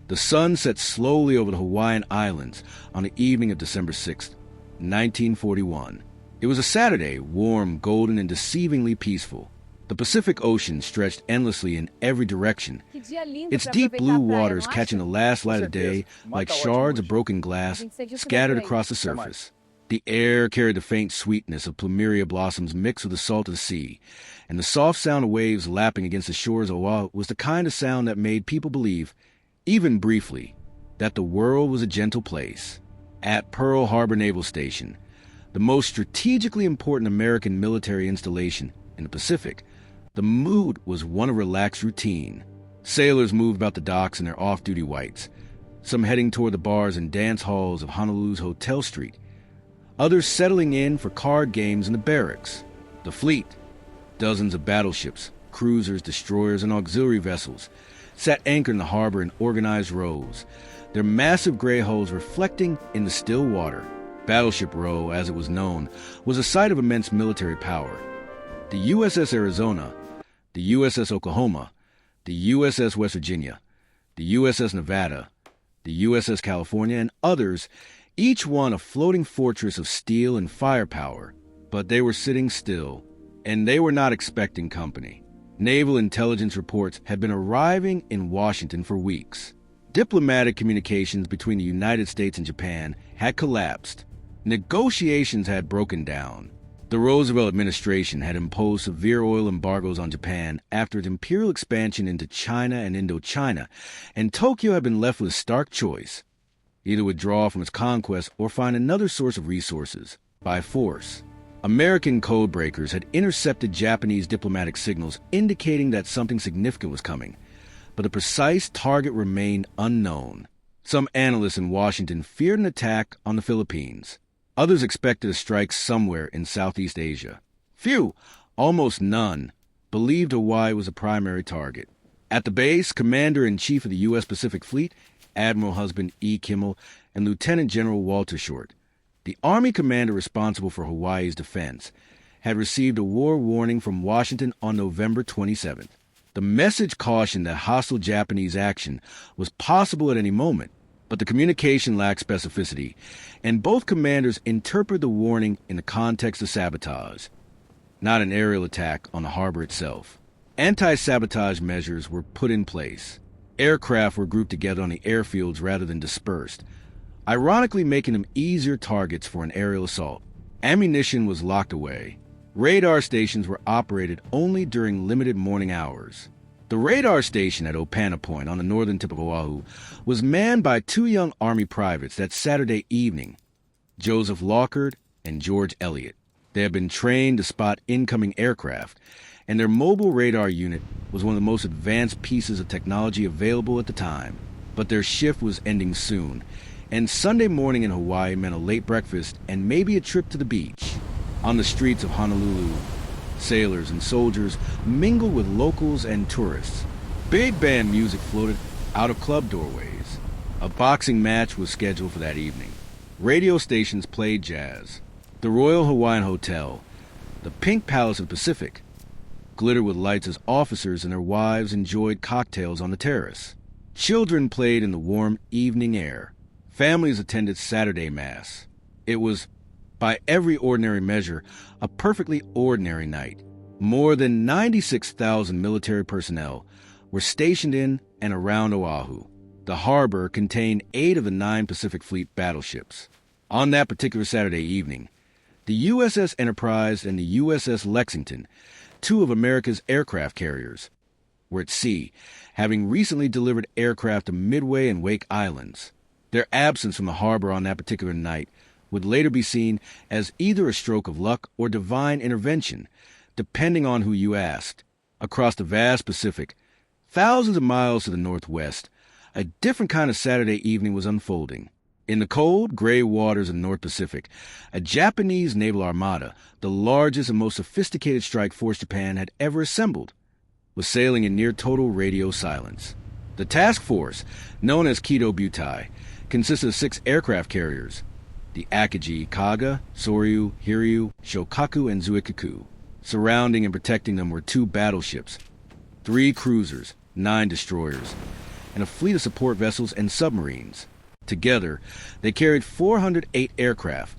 The sun set slowly over the Hawaiian Islands on the evening of December 6th, 1941. It was a Saturday, warm, golden, and deceivingly peaceful. The Pacific Ocean stretched endlessly in every direction, its deep blue waters catching the last light of day like shards of broken glass scattered across the surface. The air carried the faint sweetness of plumeria blossoms mixed with the salt of the sea, and the soft sound of waves lapping against the shores of Oahu was the kind of sound that made people believe, even briefly, that the world was a gentle place. At Pearl Harbor Naval Station, the most strategically important American military installation in the Pacific, the mood was one of relaxed routine. Sailors moved about the docks in their off-duty whites, some heading toward the bars and dance halls of Honolulu's Hotel Street, others settling in for card games in the barracks. The fleet, dozens of battleships, cruisers, destroyers, and auxiliary vessels, sat anchored in the harbor in organized rows, their massive gray hulls reflecting in the still water. Battleship Row, as it was known, was a site of immense military power. The USS Arizona, the USS Oklahoma, the USS West Virginia, the USS Nevada, the USS California, and others, each one a floating fortress of steel and firepower, but they were sitting still, and they were not expecting company. Naval intelligence reports had been arriving in Washington for weeks. Diplomatic communications between the United States and Japan had collapsed. Negotiations had broken down. The Roosevelt administration had imposed severe oil embargoes on Japan after its imperial expansion into China and Indochina, and Tokyo had been left with a stark choice: either withdraw from its conquest or find another source of resources by force. American codebreakers had intercepted Japanese diplomatic signals indicating that something significant was coming, but the precise target remained unknown. Some analysts in Washington feared an attack on the Philippines. Others expected a strike somewhere in Southeast Asia. Few, almost none, believed Hawaii was a primary target. At the base, Commander-in-Chief of the U.S. Pacific Fleet, Admiral Husband E. Kimmel, and Lieutenant General Walter Short, the Army commander responsible for Hawaii's defense, had received a war warning from Washington on November 27th. The message cautioned that hostile Japanese action was possible at any moment, but the communication lacked specificity, and both commanders interpreted the warning in the context of sabotage, not an aerial attack on the harbor itself. Anti-sabotage measures were put in place. Aircraft were grouped together on the airfields rather than dispersed, ironically making them easier targets for an aerial assault. Ammunition was locked away. Radar stations were operated only during limited morning hours. The radar station at Opana Point on the northern tip of Oahu was manned by two young Army privates that Saturday evening, Joseph Lockard and George Elliott. They had been trained to spot incoming aircraft, and their mobile radar unit was one of the most advanced pieces of technology available at the time. But their shift was ending soon, and Sunday morning in Hawaii meant a late breakfast and maybe a trip to the beach. On the streets of Honolulu, sailors and soldiers mingled with locals and tourists. Big band music floated out of club doorways. A boxing match was scheduled for that evening. Radio stations played jazz. The Royal Hawaiian Hotel, the Pink Palace of the Pacific, glittered with lights as officers and their wives enjoyed cocktails on the terrace. Children played in the warm evening air. Families attended Saturday Mass. It was, by every ordinary measure, a perfectly ordinary night. More than 96,000 military personnel were stationed in and around Oahu. The harbor contained 8 of the 9 Pacific Fleet battleships. On that particular Saturday evening, the USS Enterprise and the USS Lexington, 2 of America's aircraft carriers, were at sea, having recently delivered aircraft to Midway and Wake Islands. Their absence from the harbor on that particular night would later be seen as either a stroke of luck or divine intervention, depending on who you asked. Across the vast Pacific, thousands of miles to the northwest, a different kind of Saturday evening was unfolding. In the cold, gray waters of the North Pacific, a Japanese naval armada, the largest and most sophisticated strike force Japan had ever assembled, was sailing in near-total radio silence. The task force, known as Kido Butai, consisted of 6 aircraft carriers, the Akagi, Kaga, Soryu, Hiryu, Shokaku, and Zuikaku. Surrounding and protecting them were 2 battleships, 3 cruisers, 9 destroyers, and a fleet of support vessels and submarines. Together, they carried 408 aircraft,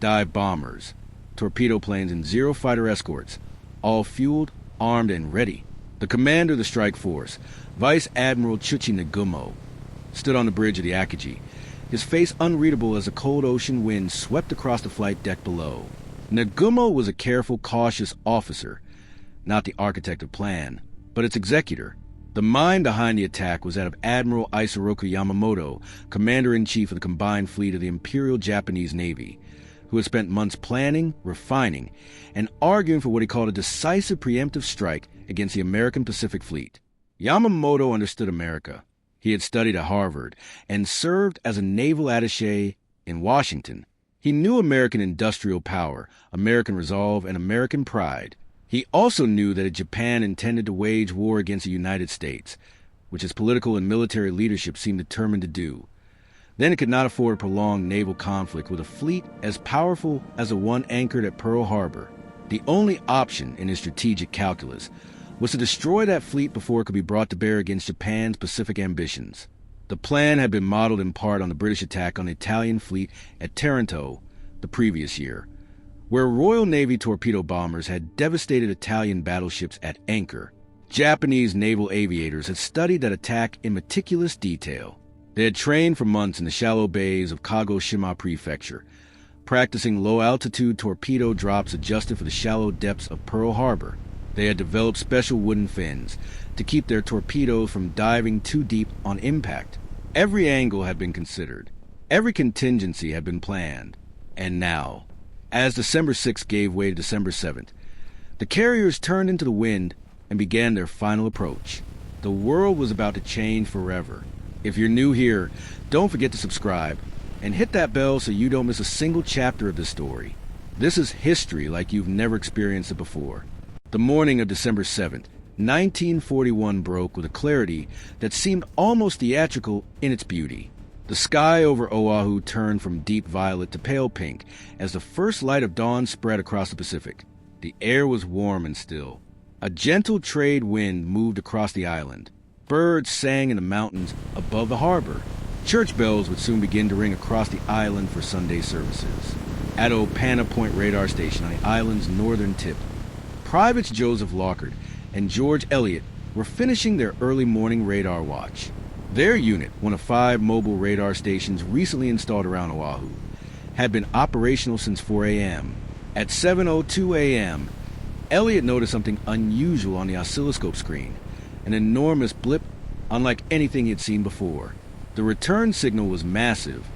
dive bombers, torpedo planes, and Zero fighter escorts, all fueled, armed, and ready. The commander of the strike force, Vice Admiral Chuchi Nagumo, stood on the bridge of the Akagi, his face unreadable as a cold ocean wind swept across the flight deck below. Nagumo was a careful, cautious officer, not the architect of plan, but its executor. The mind behind the attack was that of Admiral Isoroku Yamamoto, Commander-in-Chief of the Combined Fleet of the Imperial Japanese Navy, who had spent months planning, refining, and arguing for what he called a decisive preemptive strike against the American Pacific Fleet. Yamamoto understood America. He had studied at Harvard and served as a naval attaché in Washington. He knew American industrial power, American resolve, and American pride. He also knew that if Japan intended to wage war against the United States, which its political and military leadership seemed determined to do, then it could not afford a prolonged naval conflict with a fleet as powerful as the one anchored at Pearl Harbor. The only option in his strategic calculus was to destroy that fleet before it could be brought to bear against Japan's Pacific ambitions. The plan had been modeled in part on the British attack on the Italian fleet at Taranto the previous year, where Royal Navy torpedo bombers had devastated Italian battleships at anchor. Japanese naval aviators had studied that attack in meticulous detail. They had trained for months in the shallow bays of Kagoshima Prefecture, practicing low-altitude torpedo drops adjusted for the shallow depths of Pearl Harbor. They had developed special wooden fins to keep their torpedoes from diving too deep on impact. Every angle had been considered. Every contingency had been planned. And now, as December 6th gave way to December 7th, the carriers turned into the wind and began their final approach. The world was about to change forever. If you're new here, don't forget to subscribe and hit that bell so you don't miss a single chapter of this story. This is history like you've never experienced it before. The morning of December 7th, 1941 broke with a clarity that seemed almost theatrical in its beauty. The sky over Oahu turned from deep violet to pale pink as the first light of dawn spread across the Pacific. The air was warm and still. A gentle trade wind moved across the island. Birds sang in the mountains above the harbor. Church bells would soon begin to ring across the island for Sunday services. At Opana Point radar station on the island's northern tip, Privates Joseph Lockard and George Elliott were finishing their early morning radar watch. Their unit, one of 5 mobile radar stations recently installed around Oahu, had been operational since 4 a.m. At 7:02 a.m., Elliott noticed something unusual on the oscilloscope screen, an enormous blip unlike anything he had seen before. The return signal was massive,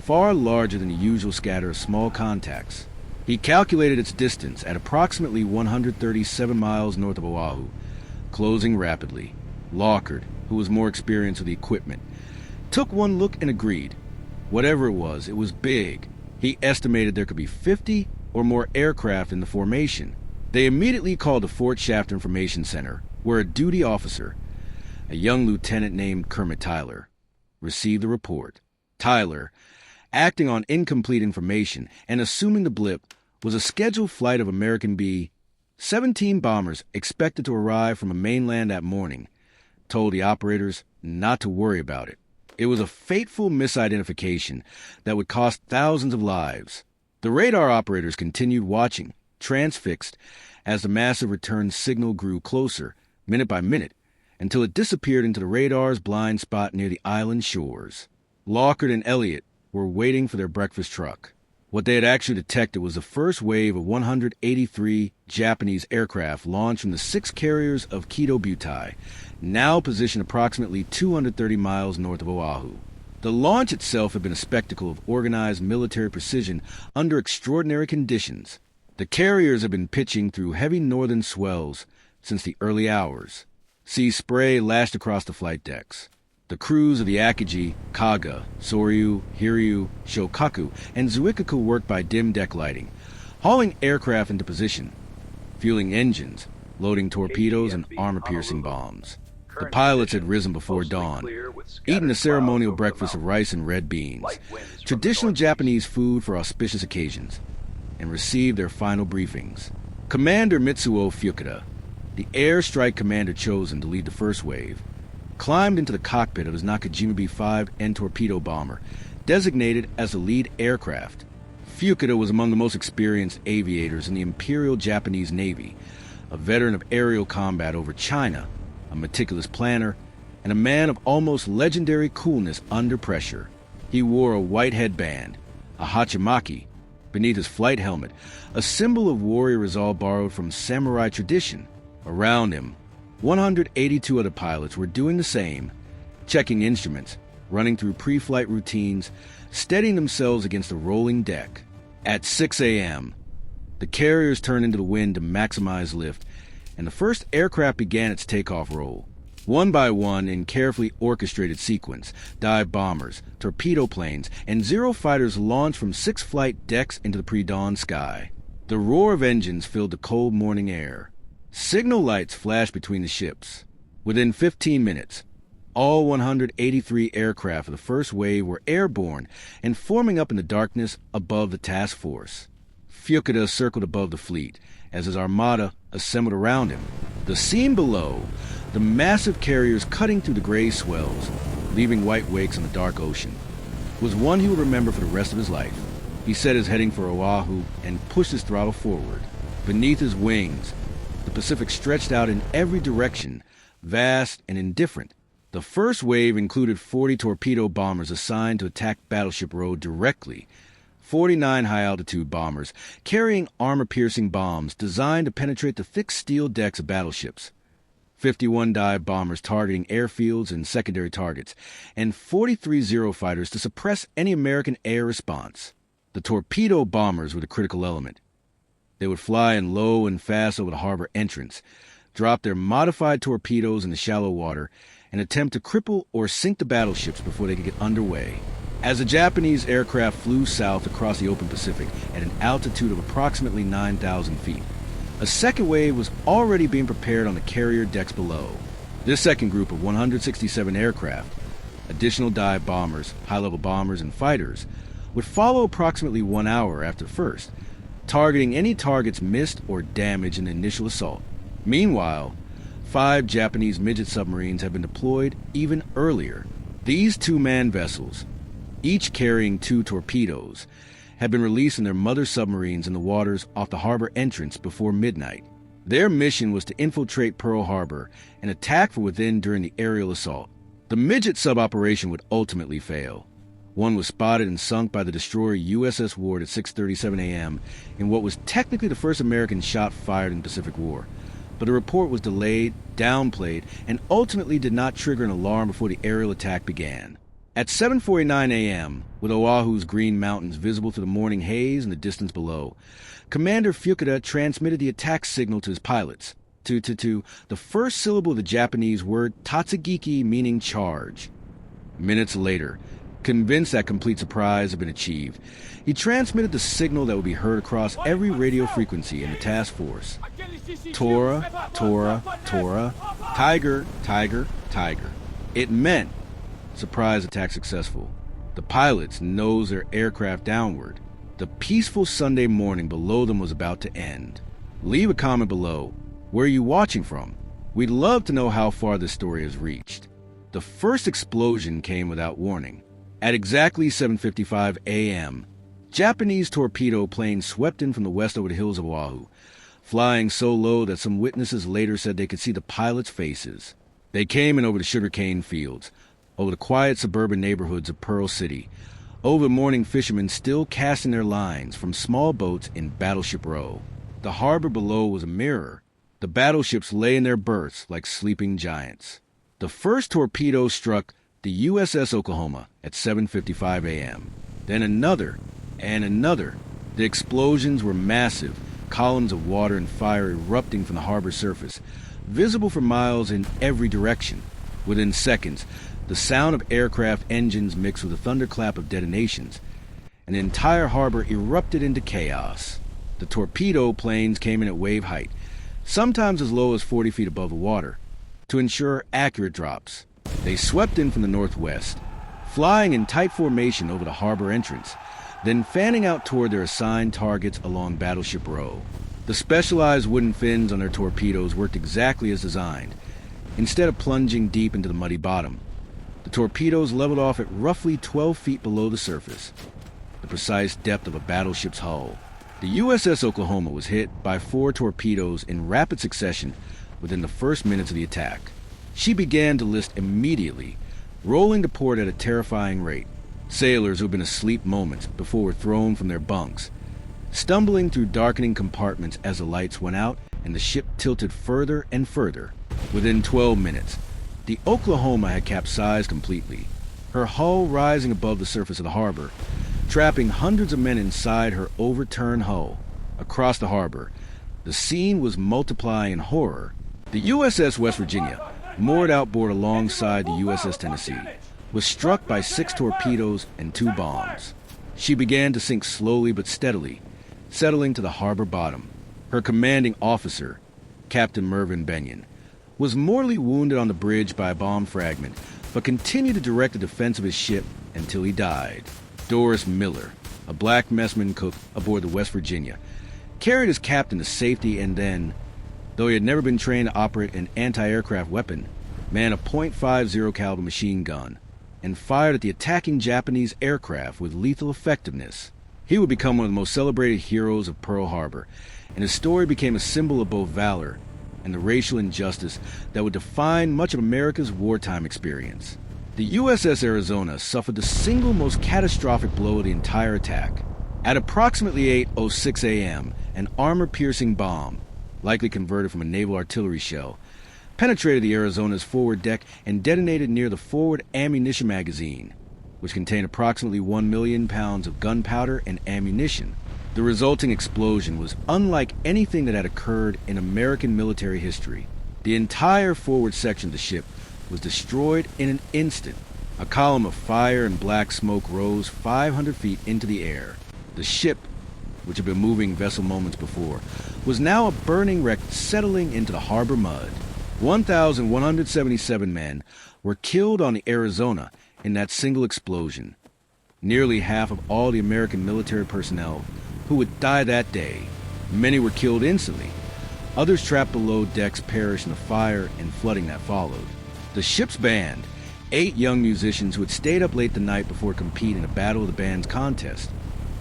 far larger than the usual scatter of small contacts. He calculated its distance at approximately 137 miles north of Oahu, closing rapidly. Lockard, who was more experienced with the equipment, took one look and agreed. Whatever it was big. He estimated there could be 50 or more aircraft in the formation. They immediately called the Fort Shaft Information Center, where a duty officer, a young lieutenant named Kermit Tyler, received the report. Tyler, acting on incomplete information and assuming the blip was a scheduled flight of American B-17 bombers expected to arrive from the mainland that morning, told the operators not to worry about it. It was a fateful misidentification that would cost thousands of lives. The radar operators continued watching, transfixed, as the massive return signal grew closer, minute by minute, until it disappeared into the radar's blind spot near the island shores. Lockard and Elliott were waiting for their breakfast truck. What they had actually detected was the first wave of 183 Japanese aircraft launched from the 6 carriers of Kido Butai, now positioned approximately 230 miles north of Oahu. The launch itself had been a spectacle of organized military precision under extraordinary conditions. The carriers had been pitching through heavy northern swells since the early hours. Sea spray lashed across the flight decks. The crews of the Akagi, Kaga, Soryu, Hiryu, Shokaku, and Zuikaku worked by dim deck lighting, hauling aircraft into position, fueling engines, loading torpedoes and armor-piercing bombs. The pilots had risen before dawn, eaten a ceremonial breakfast of rice and red beans, traditional Japanese food for auspicious occasions, and received their final briefings. Commander Mitsuo Fukuda, the air strike commander chosen to lead the first wave, climbed into the cockpit of his Nakajima B-5N torpedo bomber, designated as the lead aircraft. Fukuda was among the most experienced aviators in the Imperial Japanese Navy, a veteran of aerial combat over China, a meticulous planner, and a man of almost legendary coolness under pressure. He wore a white headband, a hachimaki, beneath his flight helmet, a symbol of warrior resolve borrowed from samurai tradition. Around him, 182 other pilots were doing the same, checking instruments, running through pre-flight routines, steadying themselves against the rolling deck. At 6 a.m., the carriers turned into the wind to maximize lift, and the first aircraft began its takeoff roll. One by one, in carefully orchestrated sequence, dive bombers, torpedo planes, and Zero fighters launched from 6 flight decks into the pre-dawn sky. The roar of engines filled the cold morning air. Signal lights flashed between the ships. Within 15 minutes, all 183 aircraft of the first wave were airborne and forming up in the darkness above the task force. Fukuda circled above the fleet as his armada assembled around him. The scene below, the massive carriers cutting through the gray swells, leaving white wakes on the dark ocean, was one he would remember for the rest of his life. He set his heading for Oahu and pushed his throttle forward. Beneath his wings, the Pacific stretched out in every direction, vast and indifferent. The first wave included 40 torpedo bombers assigned to attack Battleship Row directly, 49 high-altitude bombers carrying armor-piercing bombs designed to penetrate the thick steel decks of battleships, 51 dive bombers targeting airfields and secondary targets, and 43 Zero fighters to suppress any American air response. The torpedo bombers were the critical element. They would fly in low and fast over the harbor entrance, drop their modified torpedoes in the shallow water, and attempt to cripple or sink the battleships before they could get underway. As the Japanese aircraft flew south across the open Pacific at an altitude of approximately 9,000 feet, a second wave was already being prepared on the carrier decks below. This second group of 167 aircraft, additional dive bombers, high-level bombers, and fighters, would follow approximately 1 hour after the first, targeting any targets missed or damaged in the initial assault. Meanwhile, 5 Japanese midget submarines had been deployed even earlier. These 2-man vessels, each carrying 2 torpedoes, had been released in their mother submarines in the waters off the harbor entrance before midnight. Their mission was to infiltrate Pearl Harbor and attack from within during the aerial assault. The midget sub-operation would ultimately fail. One was spotted and sunk by the destroyer USS Ward at 6:37 a.m. in what was technically the first American shot fired in the Pacific War. But the report was delayed, downplayed, and ultimately did not trigger an alarm before the aerial attack began. At 7:49 a.m., with Oahu's green mountains visible through the morning haze in the distance below, Commander Fukuda transmitted the attack signal to his pilots, to the first syllable of the Japanese word tatsugiki, meaning charge. Minutes later, convinced that complete surprise had been achieved, he transmitted the signal that would be heard across every radio frequency in the task force. Tora, Tora, Tora, Tiger, Tiger, Tiger. It meant surprise attack successful. The pilots nosed their aircraft downward. The peaceful Sunday morning below them was about to end. Leave a comment below. Where are you watching from? We'd love to know how far this story has reached. The first explosion came without warning. At exactly 7:55 a.m., Japanese torpedo planes swept in from the west over the hills of Oahu, flying so low that some witnesses later said they could see the pilots' faces. They came in over the sugarcane fields, over the quiet suburban neighborhoods of Pearl City, over morning fishermen still casting their lines from small boats in Battleship Row. The harbor below was a mirror. The battleships lay in their berths like sleeping giants. The first torpedo struck the USS Oklahoma at 7:55 a.m. Then another and another. The explosions were massive, columns of water and fire erupting from the harbor surface, visible for miles in every direction. Within seconds, the sound of aircraft engines mixed with the thunderclap of detonations, and the entire harbor erupted into chaos. The torpedo planes came in at wave height, sometimes as low as 40 feet above the water, to ensure accurate drops. They swept in from the northwest, flying in tight formation over the harbor entrance, then fanning out toward their assigned targets along Battleship Row. The specialized wooden fins on their torpedoes worked exactly as designed, instead of plunging deep into the muddy bottom. The torpedoes leveled off at roughly 12 feet below the surface, the precise depth of a battleship's hull. The USS Oklahoma was hit by 4 torpedoes in rapid succession within the first minutes of the attack. She began to list immediately, rolling to port at a terrifying rate. Sailors who had been asleep moments before were thrown from their bunks, stumbling through darkening compartments as the lights went out and the ship tilted further and further. Within 12 minutes, the Oklahoma had capsized completely, her hull rising above the surface of the harbor, trapping hundreds of men inside her overturned hull. Across the harbor, the scene was multiplying in horror. The USS West Virginia, moored outboard alongside the USS Tennessee, was struck by 6 torpedoes and 2 bombs. She began to sink slowly but steadily, settling to the harbor bottom. Her commanding officer, Captain Mervyn Benyon, was mortally wounded on the bridge by a bomb fragment, but continued to direct the defense of his ship until he died. Doris Miller, a black messman cook aboard the West Virginia, carried his captain to safety and then, though he had never been trained to operate an anti-aircraft weapon, manned a .50 caliber machine gun and fired at the attacking Japanese aircraft with lethal effectiveness. He would become one of the most celebrated heroes of Pearl Harbor, and his story became a symbol of both valor and the racial injustice that would define much of America's wartime experience. The USS Arizona suffered the single most catastrophic blow of the entire attack. At approximately 8:06 a.m., an armor-piercing bomb, likely converted from a naval artillery shell, penetrated the Arizona's forward deck and detonated near the forward ammunition magazine, which contained approximately 1 million pounds of gunpowder and ammunition. The resulting explosion was unlike anything that had occurred in American military history. The entire forward section of the ship was destroyed in an instant. A column of fire and black smoke rose 500 feet into the air. The ship, which had been moving vessel moments before, was now a burning wreck settling into the harbor mud. 1,177 men were killed on the Arizona in that single explosion. Nearly half of all the American military personnel who would die that day. Many were killed instantly. Others trapped below decks perished in the fire and flooding that followed. The ship's band, 8 young musicians who had stayed up late the night before competing in a Battle of the Bands contest,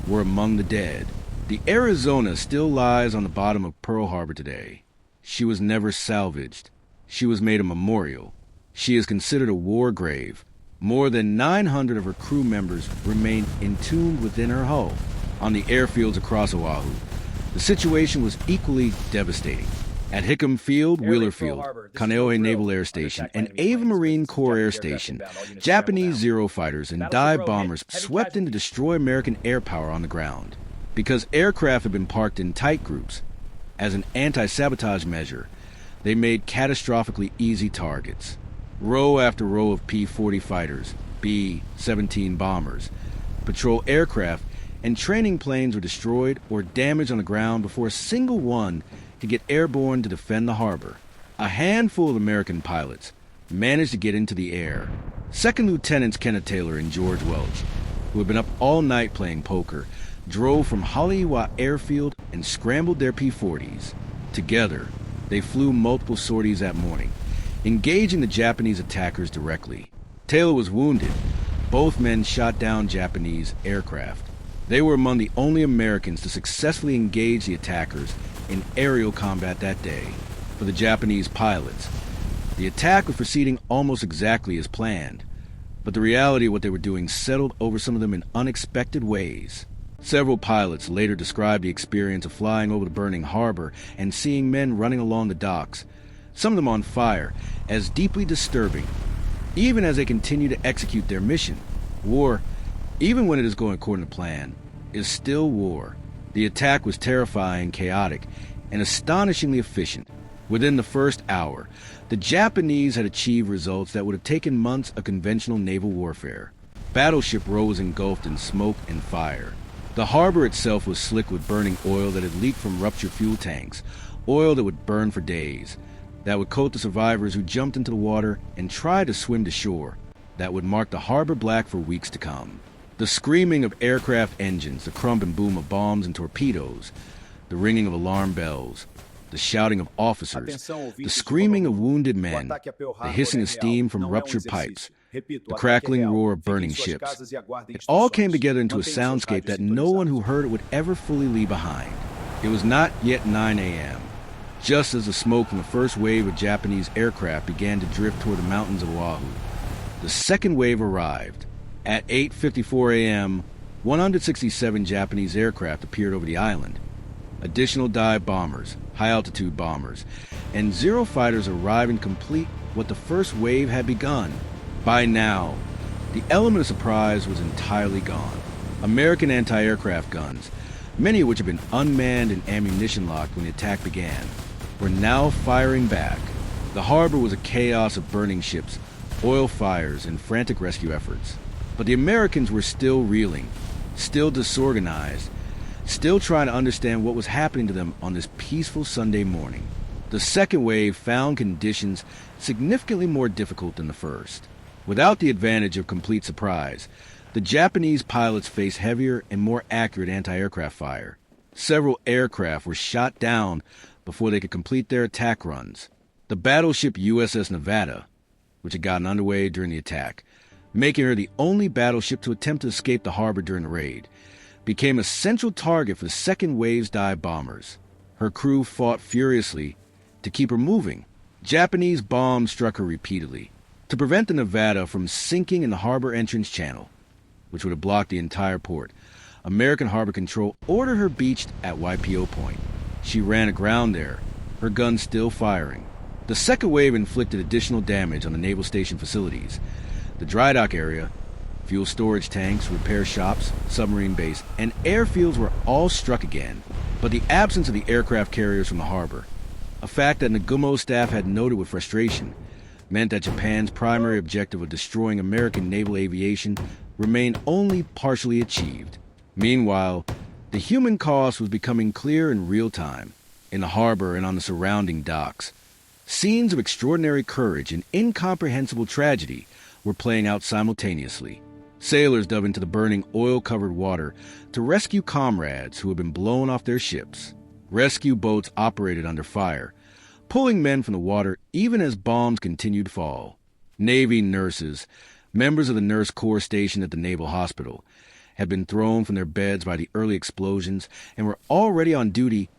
were among the dead. The Arizona still lies on the bottom of Pearl Harbor today. She was never salvaged. She was made a memorial. She is considered a war grave. More than 900 of her crew members remain entombed within her hull. On the airfields across Oahu, the situation was equally devastating. At Hickam Field, Wheeler Field, Kaneohe Naval Air Station, and Ava Marine Corps Air Station, Japanese Zero fighters and dive bombers swept in to destroy American air power on the ground. Because aircraft had been parked in tight groups, as an anti-sabotage measure, they made catastrophically easy targets. Row after row of P-40 fighters, B-17 bombers, patrol aircraft, and training planes were destroyed or damaged on the ground before a single one could get airborne to defend the harbor. A handful of American pilots managed to get into the air. Second Lieutenants Kenneth Taylor and George Welch, who had been up all night playing poker, drove from Haleiwa Airfield and scrambled their P-40s. Together, they flew multiple sorties that morning, engaging the Japanese attackers directly. Taylor was wounded. Both men shot down Japanese aircraft. They were among the only Americans to successfully engage the attackers in aerial combat that day. For the Japanese pilots, the attack was proceeding almost exactly as planned, but the reality of what they were doing settled over some of them in unexpected ways. Several pilots later described the experience of flying over the burning harbor and seeing men running along the docks, some of them on fire, as deeply disturbing. Even as they continue to execute their mission, war, even when it is going according to plan, is still war. The attack was terrifying, chaotic, and astonishingly efficient. Within the first hour, the Japanese had achieved results that would have taken months of conventional naval warfare. Battleship rows engulfed in smoke and fire. The harbor itself was slick with burning oil that had leaked from ruptured fuel tanks, oil that would burn for days, that would coat the survivors who jumped into the water and tried to swim to shore, that would mark the harbor black for weeks to come. The screaming of aircraft engines, the crump and boom of bombs and torpedoes, the ringing of alarm bells, the shouting of officers, the screaming of wounded men, the hissing of steam from ruptured pipes, the crackling roar of burning ships. It all came together into a soundscape that no one who heard it would ever fully leave behind. It was not yet 9 a.m. Just as the smoke from the first wave of Japanese aircraft began to drift toward the mountains of Oahu, the second wave arrived. At 8:54 a.m., 167 Japanese aircraft appeared over the island. Additional dive bombers, high-altitude bombers, and Zero fighters arrived and complete what the first wave had begun. By now, the element of surprise was entirely gone. American anti-aircraft guns, many of which had been unmanned and ammunition-locked when the attack began, were now firing back. The harbor was a chaos of burning ships, oil fires, and frantic rescue efforts. But the Americans were still reeling, still disorganized, still trying to understand what was happening to them on this peaceful Sunday morning. The second wave found conditions significantly more difficult than the first. Without the advantage of complete surprise, the Japanese pilots faced heavier and more accurate anti-aircraft fire. Several aircraft were shot down before they could complete their attack runs. The battleship USS Nevada, which had gotten underway during the attack, making her the only battleship to attempt to escape the harbor during the raid, became a central target for the second wave's dive bombers. Her crew fought furiously to keep her moving. Japanese bombs struck her repeatedly to prevent the Nevada from sinking in the harbor entrance channel, which would have blocked the entire port. American Harbor Control ordered her beached at YPO Point. She ran aground there, her guns still firing. The second wave inflicted additional damage on the naval station facilities. The dry dock area, fuel storage tanks, repair shops, submarine base, and airfields were all struck again. But the absence of the aircraft carriers from the harbor, a fact that Nagumo staff had noted with frustration, meant that Japan's primary objective of destroying American naval aviation remained only partially achieved. Meanwhile, the human cost was becoming clear in real time, in the harbor and on the surrounding docks. Scenes of extraordinary courage and incomprehensible tragedy were playing out simultaneously. Sailors dove into the burning oil-covered water to rescue comrades who had been blown off their ships. Rescue boats operated under fire, pulling men from the water even as bombs continued to fall. Navy nurses, members of the nurse corps stationed at the Naval Hospital, had been thrown from their beds by the early explosions and were already on duty,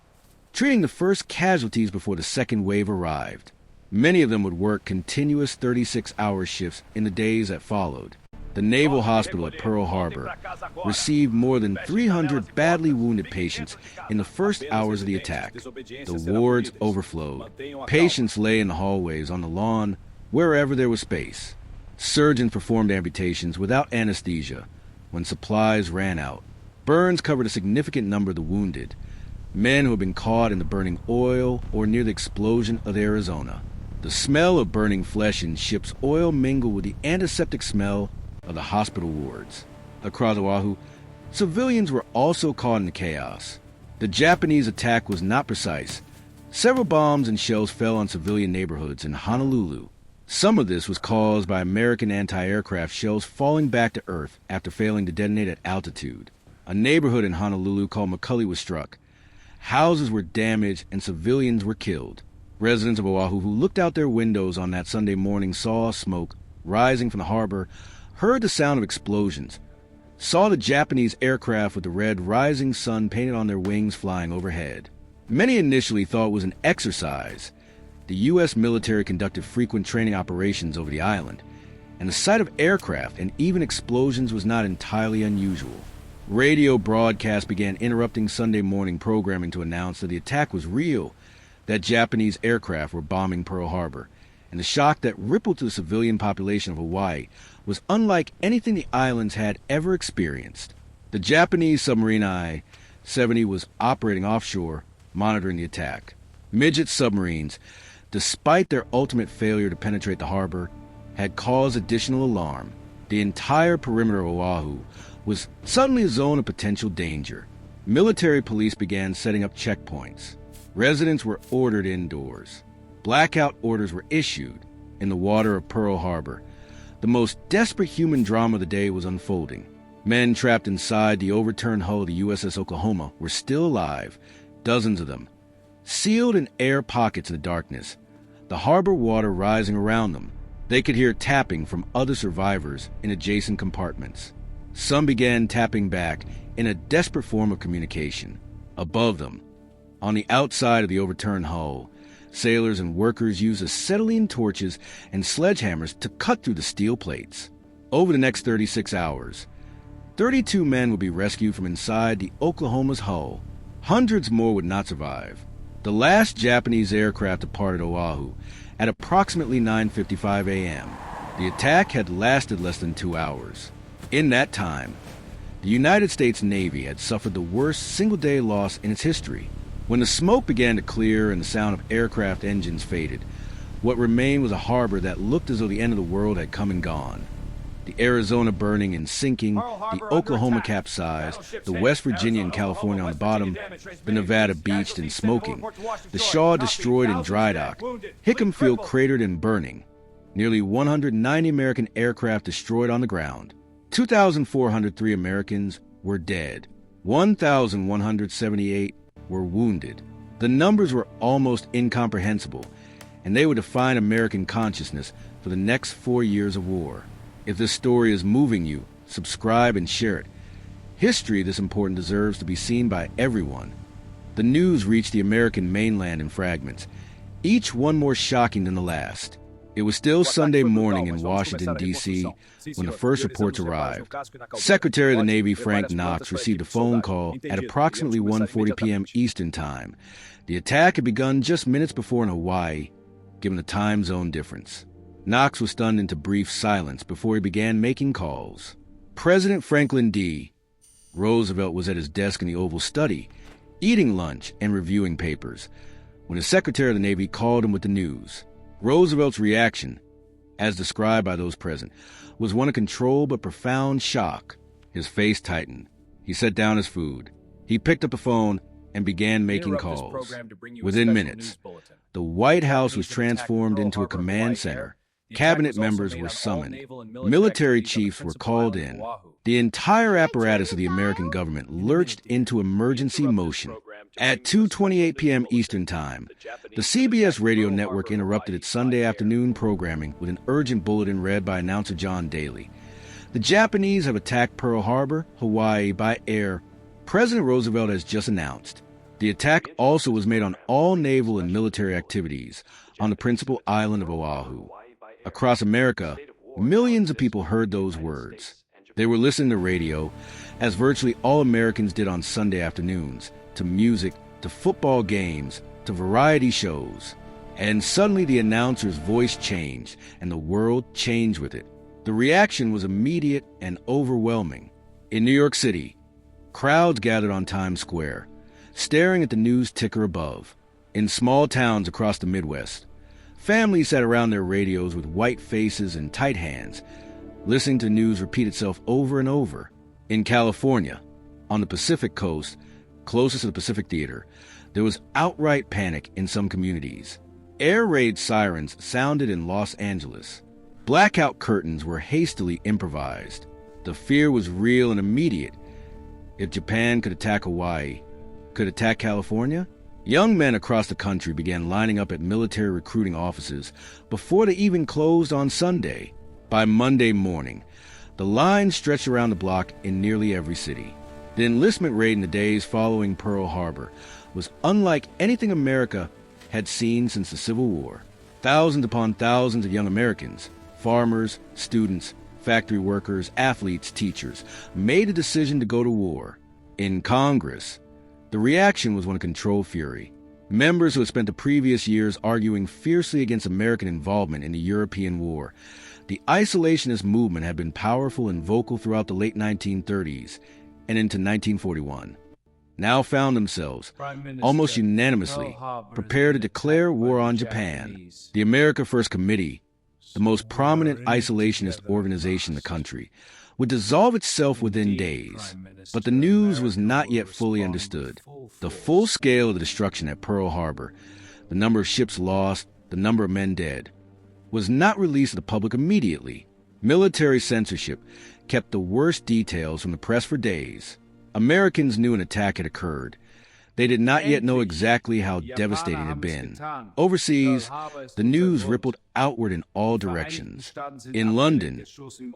treating the first casualties before the second wave arrived. Many of them would work continuous 36-hour shifts in the days that followed. The Naval Hospital at Pearl Harbor received more than 300 badly wounded patients in the first hours of the attack. The wards overflowed. Patients lay in the hallways, on the lawn, wherever there was space. Surgeons performed amputations without anesthesia when supplies ran out. Burns covered a significant number of the wounded, men who had been caught in the burning oil or near the explosion of Arizona. The smell of burning flesh and ship's oil mingled with the antiseptic smell of the hospital wards. Across Oahu, civilians were also caught in the chaos. The Japanese attack was not precise. Several bombs and shells fell on civilian neighborhoods in Honolulu. Some of this was caused by American anti-aircraft shells falling back to Earth after failing to detonate at altitude. A neighborhood in Honolulu called McCully was struck. Houses were damaged and civilians were killed. Residents of Oahu who looked out their windows on that Sunday morning saw smoke rising from the harbor, heard the sound of explosions, saw the Japanese aircraft with the red rising sun painted on their wings flying overhead. Many initially thought it was an exercise. The U.S. military conducted frequent training operations over the island, and the sight of aircraft and even explosions was not entirely unusual. Radio broadcasts began interrupting Sunday morning programming to announce that the attack was real, that Japanese aircraft were bombing Pearl Harbor, and the shock that rippled to the civilian population of Hawaii was unlike anything the islands had ever experienced. The Japanese submarine I-70 was operating offshore, monitoring the attack. Midget submarines, despite their ultimate failure to penetrate the harbor, had caused additional alarm. The entire perimeter of Oahu was suddenly a zone of potential danger. Military police began setting up checkpoints. Residents were ordered indoors. Blackout orders were issued in the water of Pearl Harbor. The most desperate human drama of the day was unfolding. Men trapped inside the overturned hull of the USS Oklahoma were still alive, dozens of them, sealed in air pockets of the darkness, the harbor water rising around them. They could hear tapping from other survivors in adjacent compartments. Some began tapping back in a desperate form of communication. Above them, on the outside of the overturned hull, sailors and workers used acetylene torches and sledgehammers to cut through the steel plates. Over the next 36 hours, 32 men would be rescued from inside the Oklahoma's hull. Hundreds more would not survive. The last Japanese aircraft departed Oahu at approximately 9:55 a.m. The attack had lasted less than 2 hours. In that time, the United States Navy had suffered the worst single-day loss in its history. When the smoke began to clear and the sound of aircraft engines faded, what remained was a harbor that looked as though the end of the world had come and gone. The Arizona burning and sinking, the Oklahoma capsized, the West Virginia and California on the bottom, the Nevada beached and smoking, the Shaw destroyed in dry dock, Hickam Field cratered and burning, nearly 190 American aircraft destroyed on the ground. 2,403 Americans were dead. 1,178 were wounded. The numbers were almost incomprehensible, and they would define American consciousness for the next 4 years of war. If this story is moving you, subscribe and share it. History this important deserves to be seen by everyone. The news reached the American mainland in fragments, each one more shocking than the last. It was still Sunday morning in Washington, D.C. when the first reports arrived. Secretary of the Navy Frank Knox received a phone call at approximately 1:40 p.m. Eastern Time. The attack had begun just minutes before in Hawaii, given the time zone difference. Knox was stunned into brief silence before he began making calls. President Franklin D. Roosevelt was at his desk in the Oval Study, eating lunch and reviewing papers, when the Secretary of the Navy called him with the news. Roosevelt's reaction, as described by those present, was one of controlled but profound shock. His face tightened. He set down his food. He picked up the phone and began making calls. Within minutes, the White House was transformed into a command center. Cabinet members were summoned. Military chiefs were called in. The entire apparatus of the American government lurched into emergency motion. At 2:28 p.m. Eastern Time, the CBS radio network interrupted its Sunday afternoon programming with an urgent bulletin read by announcer John Daly. The Japanese have attacked Pearl Harbor, Hawaii, by air. President Roosevelt has just announced. The attack also was made on all naval and military activities on the principal island of Oahu. Across America, millions of people heard those words. They were listening to radio, as virtually all Americans did on Sunday afternoons, to music, to football games, to variety shows. And suddenly the announcer's voice changed, and the world changed with it. The reaction was immediate and overwhelming. In New York City, crowds gathered on Times Square, staring at the news ticker above. In small towns across the Midwest, families sat around their radios with white faces and tight hands, listening to news repeat itself over and over. In California, on the Pacific coast, closest to the Pacific Theater, there was outright panic in some communities. Air raid sirens sounded in Los Angeles. Blackout curtains were hastily improvised. The fear was real and immediate. If Japan could attack Hawaii, could attack California? Young men across the country began lining up at military recruiting offices before they even closed on Sunday. By Monday morning, the line stretched around the block in nearly every city. The enlistment rate in the days following Pearl Harbor was unlike anything America had seen since the Civil War. Thousands upon thousands of young Americans, farmers, students, factory workers, athletes, teachers, made a decision to go to war. In Congress, the reaction was one of controlled fury. Members who had spent the previous years arguing fiercely against American involvement in the European War. The isolationist movement had been powerful and vocal throughout the late 1930s and into 1941. Now found themselves, almost unanimously, prepared to declare war on Japan. The America First Committee, the most prominent isolationist organization in the country, would dissolve itself within days. But the news was not yet fully understood. The full scale of the destruction at Pearl Harbor, the number of ships lost, the number of men dead, was not released to the public immediately. Military censorship kept the worst details from the press for days. Americans knew an attack had occurred. They did not yet know exactly how devastating it had been. Overseas, the news rippled outward in all directions. In London,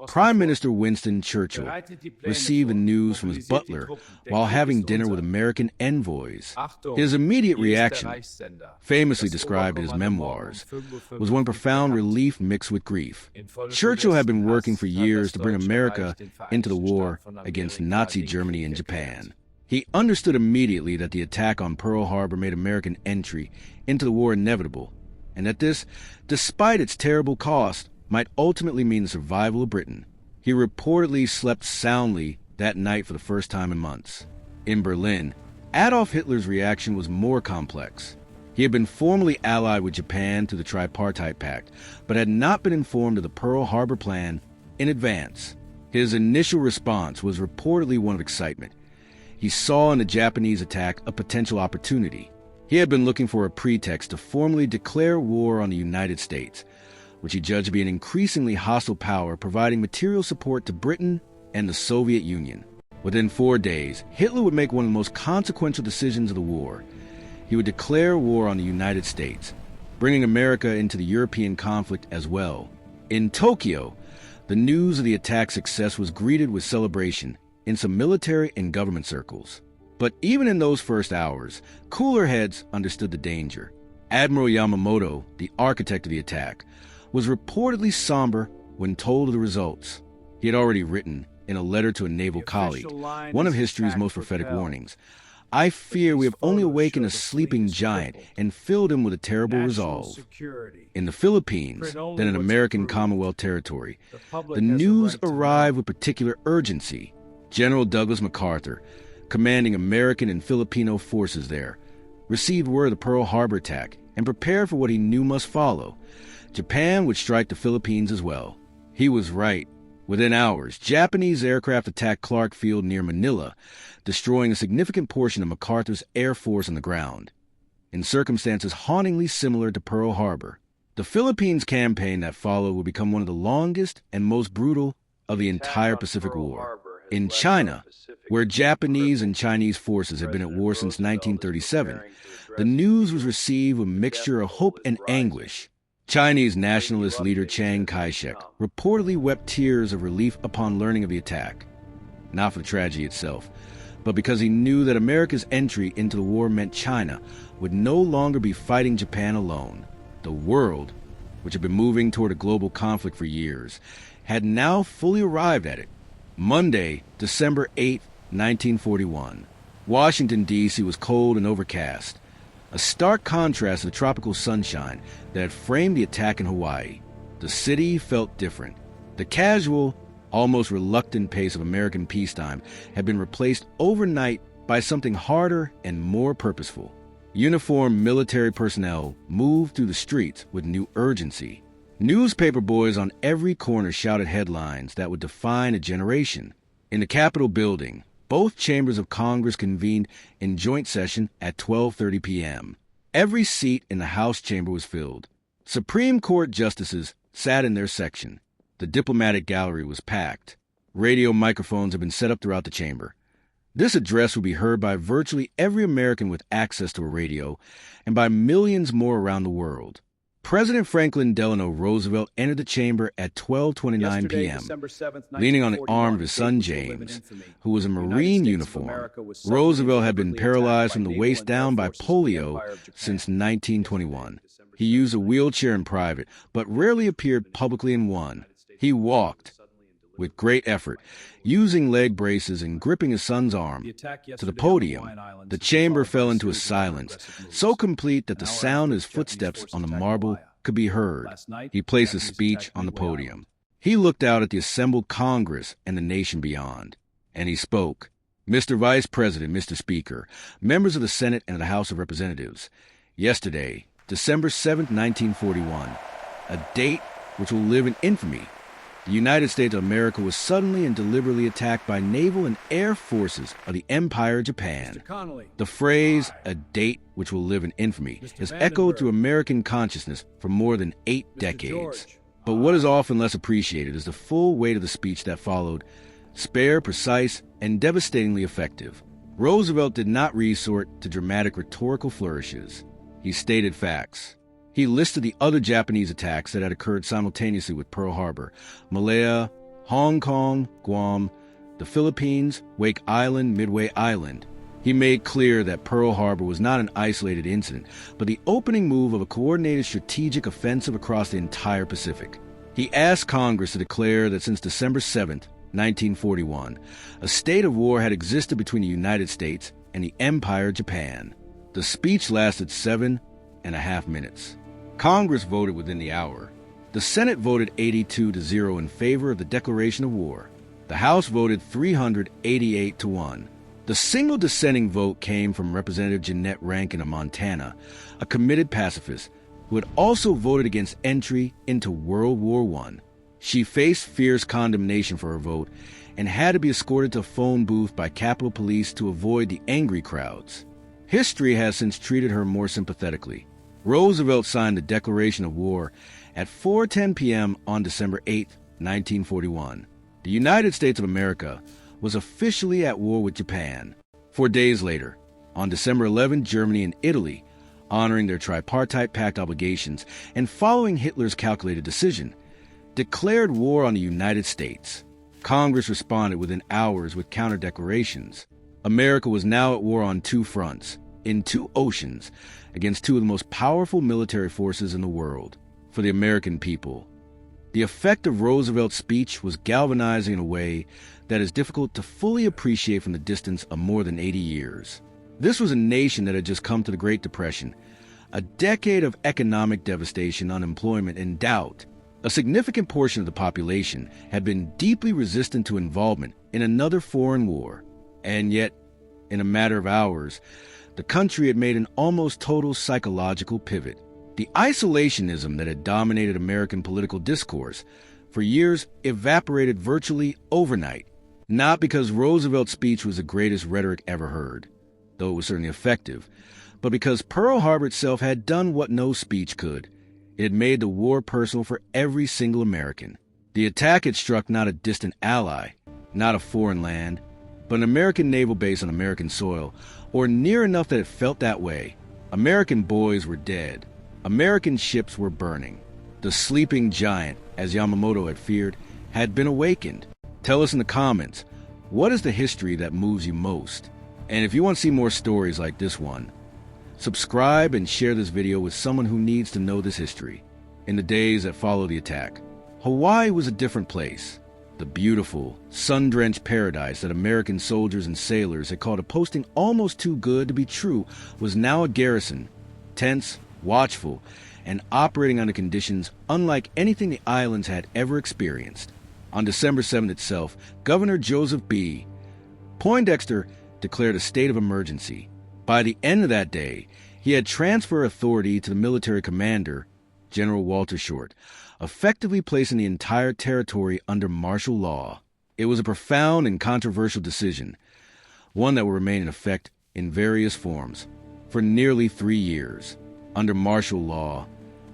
Prime Minister Winston Churchill received the news from his butler while having dinner with American envoys. His immediate reaction, famously described in his memoirs, was one of profound relief mixed with grief. Churchill had been working for years to bring America into the war against Nazi Germany and Japan. He understood immediately that the attack on Pearl Harbor made American entry into the war inevitable, and that this, despite its terrible cost, might ultimately mean the survival of Britain. He reportedly slept soundly that night for the first time in months. In Berlin, Adolf Hitler's reaction was more complex. He had been formally allied with Japan through the Tripartite Pact, but had not been informed of the Pearl Harbor plan in advance. His initial response was reportedly one of excitement. He saw in the Japanese attack a potential opportunity. He had been looking for a pretext to formally declare war on the United States, which he judged to be an increasingly hostile power providing material support to Britain and the Soviet Union. Within 4 days, Hitler would make one of the most consequential decisions of the war. He would declare war on the United States, bringing America into the European conflict as well. In Tokyo, the news of the attack's success was greeted with celebration in some military and government circles. But even in those first hours, cooler heads understood the danger. Admiral Yamamoto, the architect of the attack, was reportedly somber when told of the results. He had already written, in a letter to a naval colleague, one of history's most prophetic warnings, "I fear we have only awakened a sleeping giant and filled him with a terrible resolve." In the Philippines, then an American Commonwealth territory, the news arrived with particular urgency. General Douglas MacArthur, commanding American and Filipino forces there, received word of the Pearl Harbor attack and prepared for what he knew must follow. Japan would strike the Philippines as well. He was right. Within hours, Japanese aircraft attacked Clark Field near Manila, destroying a significant portion of MacArthur's air force on the ground. In circumstances hauntingly similar to Pearl Harbor, the Philippines campaign that followed would become one of the longest and most brutal of the entire Pacific War. In China, where Japanese and Chinese forces had been at war since 1937, the news was received with a mixture of hope and anguish. Chinese nationalist leader Chiang Kai-shek reportedly wept tears of relief upon learning of the attack. Not for the tragedy itself, but because he knew that America's entry into the war meant China would no longer be fighting Japan alone. The world, which had been moving toward a global conflict for years, had now fully arrived at it. Monday, December 8, 1941. Washington, D.C. was cold and overcast, a stark contrast to the tropical sunshine that had framed the attack in Hawaii. The city felt different. The casual, almost reluctant pace of American peacetime had been replaced overnight by something harder and more purposeful. Uniformed military personnel moved through the streets with new urgency. Newspaper boys on every corner shouted headlines that would define a generation. In the Capitol building, both chambers of Congress convened in joint session at 12:30 p.m. Every seat in the House chamber was filled. Supreme Court justices sat in their section. The diplomatic gallery was packed. Radio microphones had been set up throughout the chamber. This address would be heard by virtually every American with access to a radio and by millions more around the world. President Franklin Delano Roosevelt entered the chamber at 12:29 p.m., leaning on the arm of his son James, who was in Marine uniform. Roosevelt had been paralyzed from the waist down by polio since 1921. He used a wheelchair in private, but rarely appeared publicly in one. He walked, with great effort, using leg braces and gripping his son's arm, to the podium. The chamber fell into a silence, so complete that the sound of his footsteps on the marble could be heard. He placed his speech on the podium. He looked out at the assembled Congress and the nation beyond, and he spoke. "Mr. Vice President, Mr. Speaker, members of the Senate and the House of Representatives, yesterday, December 7, 1941, a date which will live in infamy, the United States of America was suddenly and deliberately attacked by naval and air forces of the Empire of Japan. The phrase, a date which will live in infamy, has echoed through American consciousness for more than 8 decades. But what is often less appreciated is the full weight of the speech that followed, spare, precise, and devastatingly effective. Roosevelt did not resort to dramatic rhetorical flourishes. He stated facts. He listed the other Japanese attacks that had occurred simultaneously with Pearl Harbor: Malaya, Hong Kong, Guam, the Philippines, Wake Island, Midway Island. He made clear that Pearl Harbor was not an isolated incident, but the opening move of a coordinated strategic offensive across the entire Pacific. He asked Congress to declare that since December 7, 1941, a state of war had existed between the United States and the Empire Japan. The speech lasted 7.5 minutes. Congress voted within the hour. The Senate voted 82-0 in favor of the declaration of war. The House voted 388-1. The single dissenting vote came from Representative Jeanette Rankin of Montana, a committed pacifist who had also voted against entry into World War I. She faced fierce condemnation for her vote and had to be escorted to a phone booth by Capitol Police to avoid the angry crowds. History has since treated her more sympathetically. Roosevelt signed the declaration of war at 4:10 p.m. on December 8, 1941. The United States of America was officially at war with Japan. 4 days later, on December 11, Germany and Italy, honoring their tripartite pact obligations and following Hitler's calculated decision, declared war on the United States. Congress responded within hours with counter-declarations. America was now at war on two fronts, in two oceans, against two of the most powerful military forces in the world. For the American people, the effect of Roosevelt's speech was galvanizing in a way that is difficult to fully appreciate from the distance of more than 80 years. This was a nation that had just come to the Great Depression, a decade of economic devastation, unemployment, and doubt. A significant portion of the population had been deeply resistant to involvement in another foreign war, and yet, in a matter of hours, the country had made an almost total psychological pivot. The isolationism that had dominated American political discourse for years evaporated virtually overnight, not because Roosevelt's speech was the greatest rhetoric ever heard, though it was certainly effective, but because Pearl Harbor itself had done what no speech could. It had made the war personal for every single American. The attack had struck not a distant ally, not a foreign land, but an American naval base on American soil, or near enough that it felt that way. American boys were dead. American ships were burning. The sleeping giant, as Yamamoto had feared, had been awakened. Tell us in the comments, what is the history that moves you most? And if you want to see more stories like this one, subscribe and share this video with someone who needs to know this history. In the days that followed the attack, Hawaii was a different place. The beautiful, sun-drenched paradise that American soldiers and sailors had called a posting almost too good to be true was now a garrison, tense, watchful, and operating under conditions unlike anything the islands had ever experienced. On December 7th itself, Governor Joseph B. Poindexter declared a state of emergency. By the end of that day, he had transferred authority to the military commander, General Walter Short, effectively placing the entire territory under martial law. It was a profound and controversial decision, one that will remain in effect in various forms for nearly 3 years. Under martial law,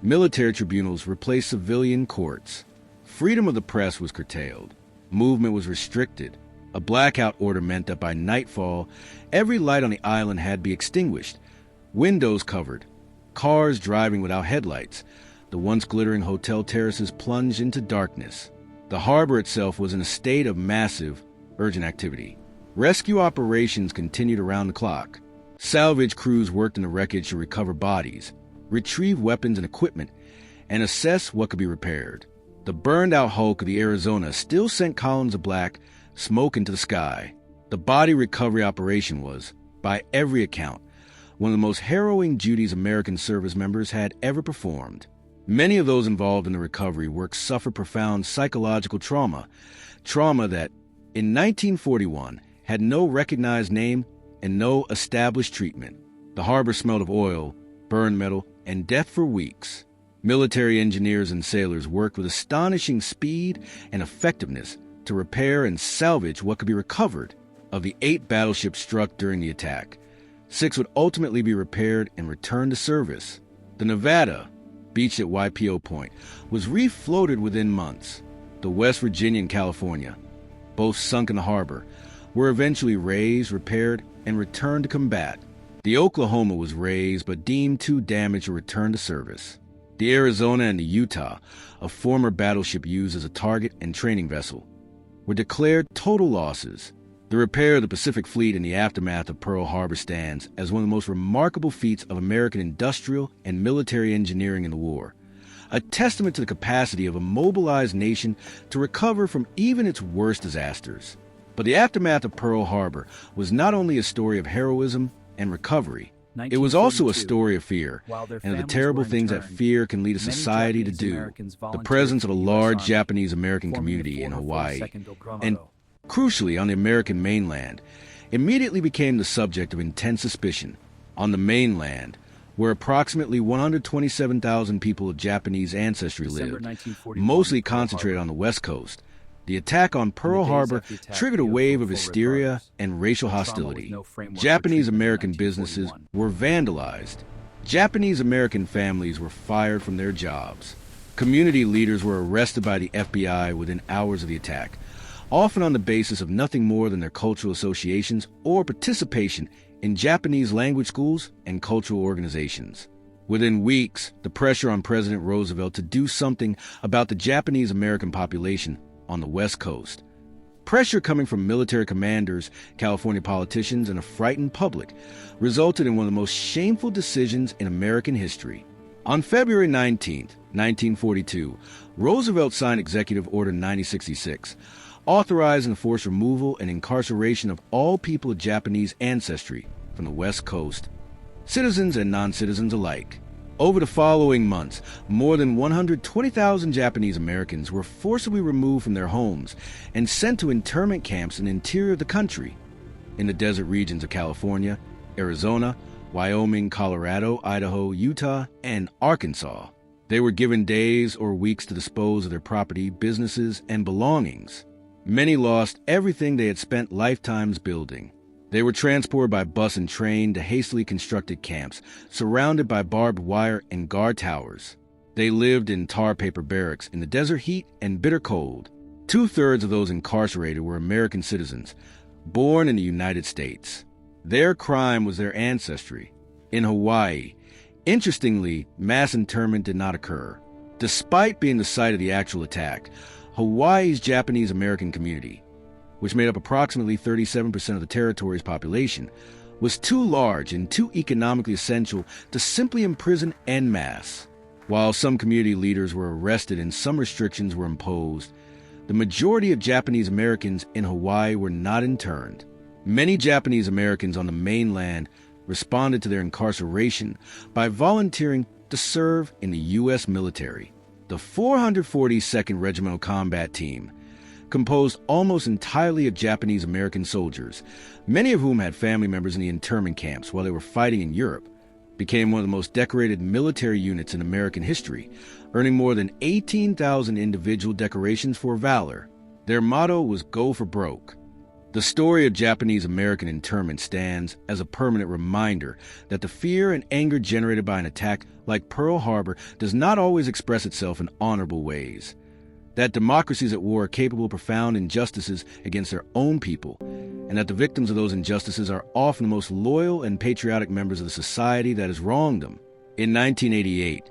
military tribunals replaced civilian courts. Freedom of the press was curtailed. Movement was restricted. A blackout order meant that by nightfall, every light on the island had to be extinguished, windows covered, cars driving without headlights. The once glittering hotel terraces plunged into darkness. The harbor itself was in a state of massive, urgent activity. Rescue operations continued around the clock. Salvage crews worked in the wreckage to recover bodies, retrieve weapons and equipment, and assess what could be repaired. The burned-out hulk of the Arizona still sent columns of black smoke into the sky. The body recovery operation was, by every account, one of the most harrowing duties American service members had ever performed. Many of those involved in the recovery work suffered profound psychological trauma that, in 1941, had no recognized name and no established treatment. The harbor smelled of oil, burned metal, and death for weeks. Military engineers and sailors worked with astonishing speed and effectiveness to repair and salvage what could be recovered. Of the 8 battleships struck during the attack, 6 would ultimately be repaired and returned to service. The Nevada, beached at YPO Point, was refloated within months. The West Virginia and California, both sunk in the harbor, were eventually raised, repaired, and returned to combat. The Oklahoma was raised but deemed too damaged to return to service. The Arizona and the Utah, a former battleship used as a target and training vessel, were declared total losses. The repair of the Pacific Fleet in the aftermath of Pearl Harbor stands as one of the most remarkable feats of American industrial and military engineering in the war, a testament to the capacity of a mobilized nation to recover from even its worst disasters. But the aftermath of Pearl Harbor was not only a story of heroism and recovery, it was also a story of fear and of the terrible things that fear can lead a society to do. The presence of a large Japanese-American community in Hawaii, and crucially on the American mainland, immediately became the subject of intense suspicion. On the mainland, where approximately 127,000 people of Japanese ancestry lived, mostly concentrated on the West Coast, the attack on Pearl Harbor triggered a wave of hysteria and racial hostility. Japanese-American businesses were vandalized. Japanese-American families were fired from their jobs. Community leaders were arrested by the FBI within hours of the attack, often on the basis of nothing more than their cultural associations or participation in Japanese language schools and cultural organizations. Within weeks, the pressure on President Roosevelt to do something about the Japanese-American population on the West Coast, pressure coming from military commanders, California politicians, and a frightened public, resulted in one of the most shameful decisions in American history. On February 19, 1942, Roosevelt signed Executive Order 9066, authorizing the forced removal and incarceration of all people of Japanese ancestry from the West Coast, citizens and non-citizens alike. Over the following months, more than 120,000 Japanese Americans were forcibly removed from their homes and sent to internment camps in the interior of the country, in the desert regions of California, Arizona, Wyoming, Colorado, Idaho, Utah, and Arkansas. They were given days or weeks to dispose of their property, businesses, and belongings. Many lost everything they had spent lifetimes building. They were transported by bus and train to hastily constructed camps, surrounded by barbed wire and guard towers. They lived in tar paper barracks in the desert heat and bitter cold. 2/3 of those incarcerated were American citizens, born in the United States. Their crime was their ancestry. In Hawaii, interestingly, mass internment did not occur. Despite being the site of the actual attack, Hawaii's Japanese-American community, which made up approximately 37% of the territory's population, was too large and too economically essential to simply imprison en masse. While some community leaders were arrested and some restrictions were imposed, the majority of Japanese Americans in Hawaii were not interned. Many Japanese Americans on the mainland responded to their incarceration by volunteering to serve in the U.S. military. The 442nd Regimental Combat Team, composed almost entirely of Japanese American soldiers, many of whom had family members in the internment camps while they were fighting in Europe, became one of the most decorated military units in American history, earning more than 18,000 individual decorations for valor. Their motto was "Go for Broke." The story of Japanese American internment stands as a permanent reminder that the fear and anger generated by an attack like Pearl Harbor does not always express itself in honorable ways, that democracies at war are capable of profound injustices against their own people, and that the victims of those injustices are often the most loyal and patriotic members of the society that has wronged them. In 1988,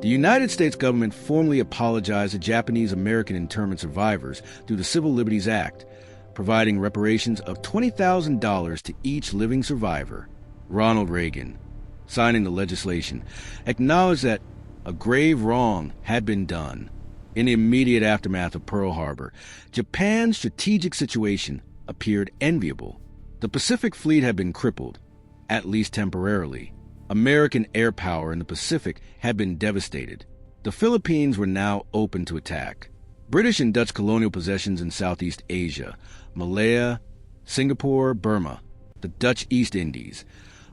the United States government formally apologized to Japanese American internment survivors through the Civil Liberties Act, providing reparations of $20,000 to each living survivor. Ronald Reagan, signing the legislation, acknowledged that a grave wrong had been done. In the immediate aftermath of Pearl Harbor, Japan's strategic situation appeared enviable. The Pacific Fleet had been crippled, at least temporarily. American air power in the Pacific had been devastated. The Philippines were now open to attack. British and Dutch colonial possessions in Southeast Asia, Malaya, Singapore, Burma, the Dutch East Indies,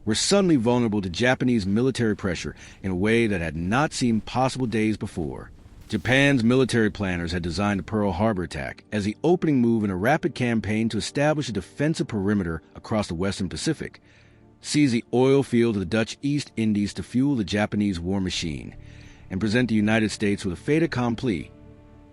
were suddenly vulnerable to Japanese military pressure in a way that had not seemed possible days before. Japan's military planners had designed the Pearl Harbor attack as the opening move in a rapid campaign to establish a defensive perimeter across the Western Pacific, seize the oil field of the Dutch East Indies to fuel the Japanese war machine, and present the United States with a fait accompli.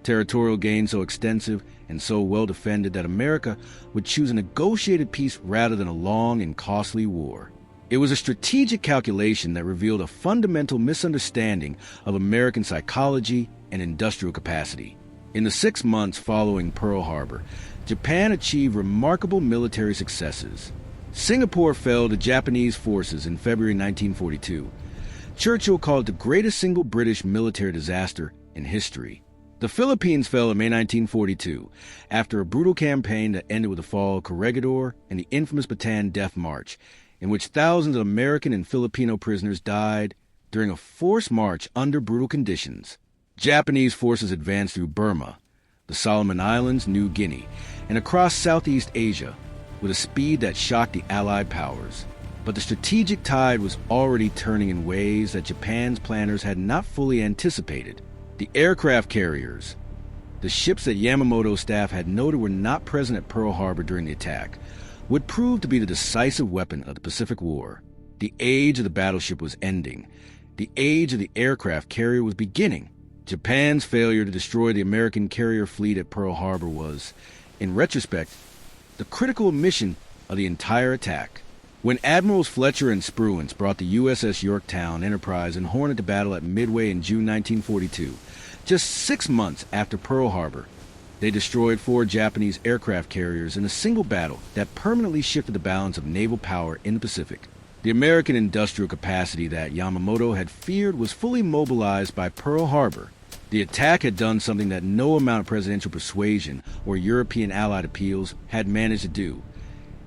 territorial gain so extensive and so well defended that America would choose a negotiated peace rather than a long and costly war. It was a strategic calculation that revealed a fundamental misunderstanding of American psychology and industrial capacity. In the 6 months following Pearl Harbor, Japan achieved remarkable military successes. Singapore fell to Japanese forces in February 1942. Churchill called it the greatest single British military disaster in history. The Philippines fell in May 1942 after a brutal campaign that ended with the fall of Corregidor and the infamous Bataan Death March, in which thousands of American and Filipino prisoners died during a forced march under brutal conditions. Japanese forces advanced through Burma, the Solomon Islands, New Guinea, and across Southeast Asia with a speed that shocked the Allied powers. But the strategic tide was already turning in ways that Japan's planners had not fully anticipated. The aircraft carriers, the ships that Yamamoto's staff had noted were not present at Pearl Harbor during the attack, would prove to be the decisive weapon of the Pacific War. The age of the battleship was ending. The age of the aircraft carrier was beginning. Japan's failure to destroy the American carrier fleet at Pearl Harbor was, in retrospect, the critical omission of the entire attack. When Admirals Fletcher and Spruance brought the USS Yorktown, Enterprise, and Hornet to battle at Midway in June 1942, just 6 months after Pearl Harbor, they destroyed 4 Japanese aircraft carriers in a single battle that permanently shifted the balance of naval power in the Pacific. The American industrial capacity that Yamamoto had feared was fully mobilized by Pearl Harbor. The attack had done something that no amount of presidential persuasion or European allied appeals had managed to do.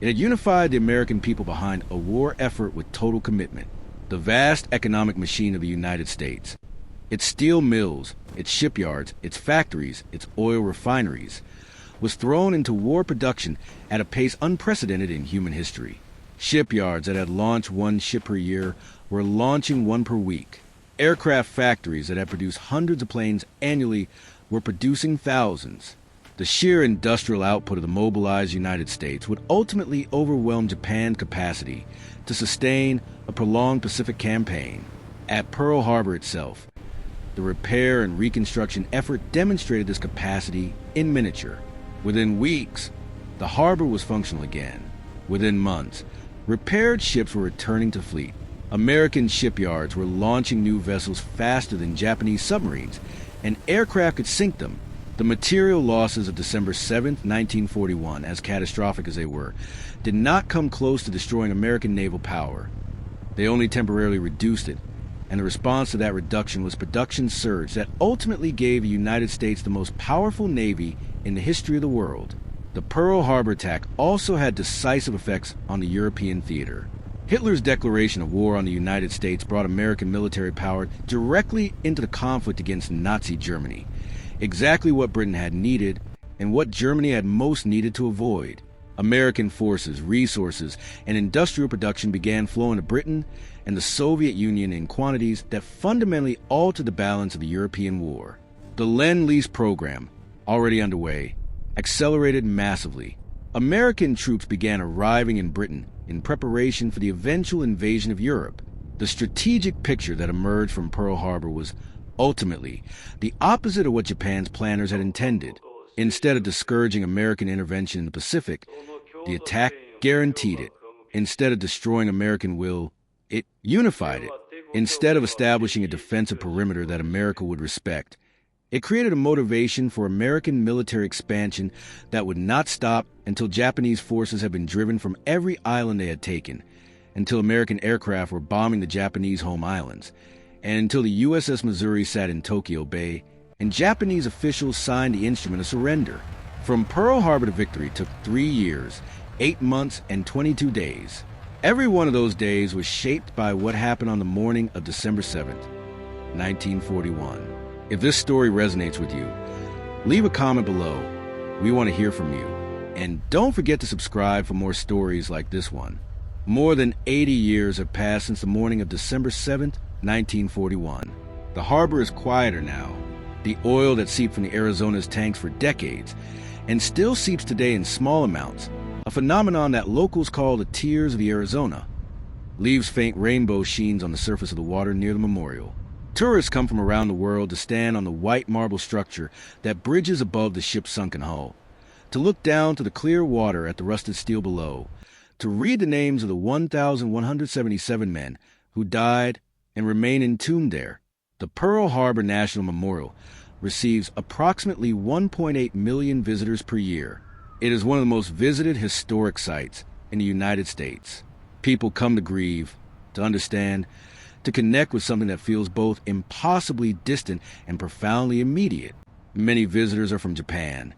It had unified the American people behind a war effort with total commitment. The vast economic machine of the United States, its steel mills, its shipyards, its factories, its oil refineries, was thrown into war production at a pace unprecedented in human history. Shipyards that had launched 1 ship per year were launching 1 per week. Aircraft factories that had produced hundreds of planes annually were producing thousands. The sheer industrial output of the mobilized United States would ultimately overwhelm Japan's capacity to sustain a prolonged Pacific campaign. At Pearl Harbor itself, the repair and reconstruction effort demonstrated this capacity in miniature. Within weeks, the harbor was functional again. Within months, repaired ships were returning to fleet. American shipyards were launching new vessels faster than Japanese submarines, and aircraft could sink them. The material losses of December 7, 1941, as catastrophic as they were, did not come close to destroying American naval power. They only temporarily reduced it, and the response to that reduction was production surge that ultimately gave the United States the most powerful navy in the history of the world. The Pearl Harbor attack also had decisive effects on the European theater. Hitler's declaration of war on the United States brought American military power directly into the conflict against Nazi Germany, exactly what Britain had needed and what Germany had most needed to avoid. American forces, resources, and industrial production began flowing to Britain and the Soviet Union in quantities that fundamentally altered the balance of the European war. The Lend-Lease program, already underway, accelerated massively. American troops began arriving in Britain in preparation for the eventual invasion of Europe. The strategic picture that emerged from Pearl Harbor was ultimately the opposite of what Japan's planners had intended. Instead of discouraging American intervention in the Pacific, the attack guaranteed it. Instead of destroying American will, it unified it. Instead of establishing a defensive perimeter that America would respect, it created a motivation for American military expansion that would not stop until Japanese forces had been driven from every island they had taken, until American aircraft were bombing the Japanese home islands, and until the USS Missouri sat in Tokyo Bay, and Japanese officials signed the instrument of surrender. From Pearl Harbor to victory took 3 years, 8 months, and 22 days. Every one of those days was shaped by what happened on the morning of December 7th, 1941. If this story resonates with you, leave a comment below. We want to hear from you. And don't forget to subscribe for more stories like this one. More than 80 years have passed since the morning of December 7th, 1941. The harbor is quieter now. The oil that seeped from the Arizona's tanks for decades and still seeps today in small amounts, a phenomenon that locals call the tears of the Arizona, leaves faint rainbow sheens on the surface of the water near the memorial. Tourists come from around the world to stand on the white marble structure that bridges above the ship's sunken hull, to look down to the clear water at the rusted steel below, to read the names of the 1,177 men who died and remain entombed there. The Pearl Harbor National Memorial receives approximately 1.8 million visitors per year. It is one of the most visited historic sites in the United States. People come to grieve, to understand, to connect with something that feels both impossibly distant and profoundly immediate. Many visitors are from Japan,